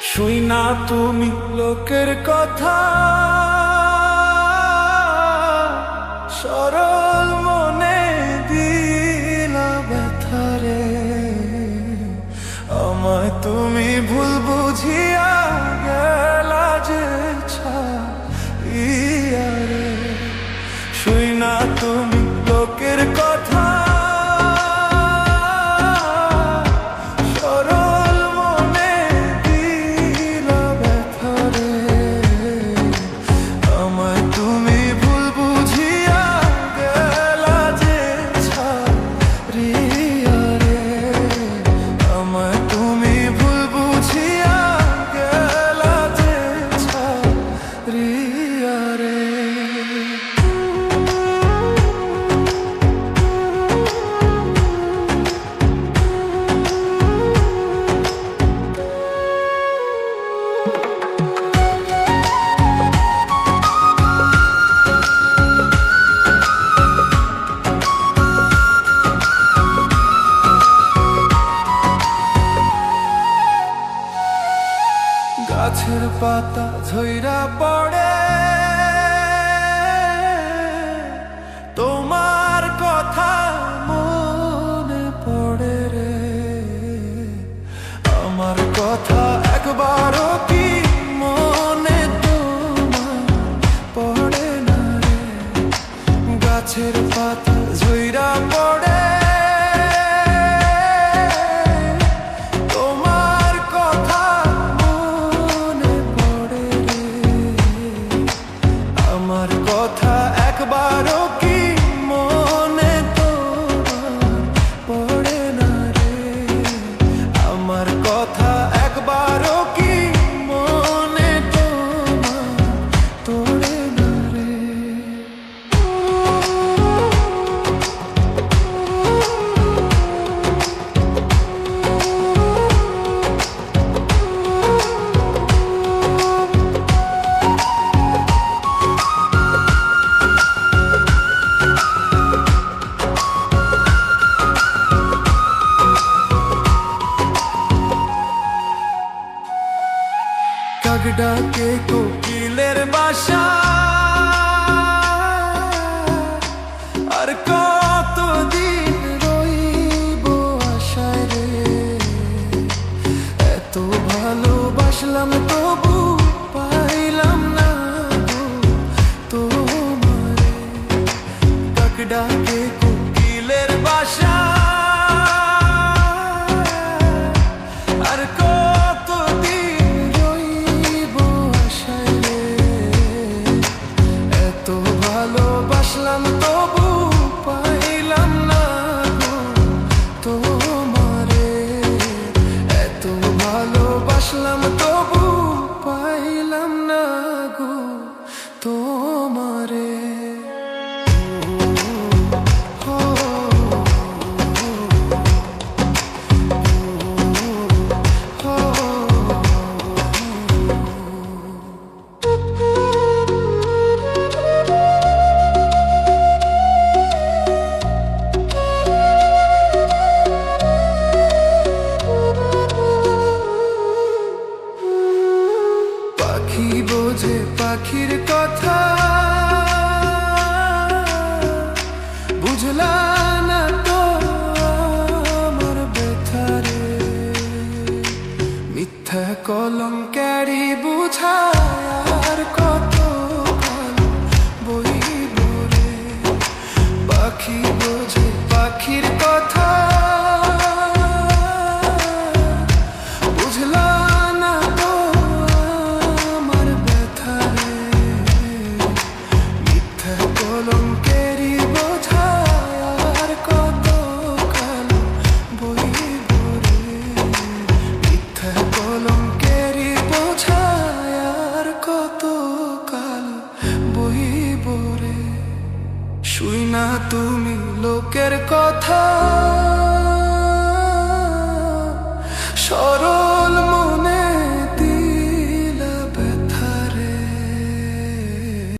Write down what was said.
শুই না তুমি লোকের কথা, সরল মনে দিলা ব্যথারে। আমায় তুমি ভুল বুঝিয়া গেলা যে ছাড়িয়া রে। শুই না তুমি লোকের কথা, গাছের পাতা ঝইরা পড়ে, তোমার কথা মনে পড়ে রে। আমার কথা একবারও কি মনে তোমার পড়ে না রে। গাছের পাতা ঝইরা পড়ে, আমার কথা একবারও কি মনে তোমার পড়ে না রে। আমার কথা একবারও কি মনে তোমার পড়ে না রে। ডাকে কোকিলের বাসা, আর কতদিন রইব আশায় রে। এত ভালোবাসলাম তবু পাইলাম না তোমারে। ডাক ডাকে কোকিলের বাসা, আর ভালোবাসলাম তবু পাইলাম না গো তোমারে। এত ভালোবাসলাম তবু পাইলাম না গো তোমারে। পাখি বোঝে পাখির কথা, বুঝলা না তো আমার ব্যথারে। মিথ্যা কলঙ্কারি বুঝায় আর কত বইব রে। পাখি বোঝে পাখির কথা, বুঝলা শুই না তুমি লোকের কথা।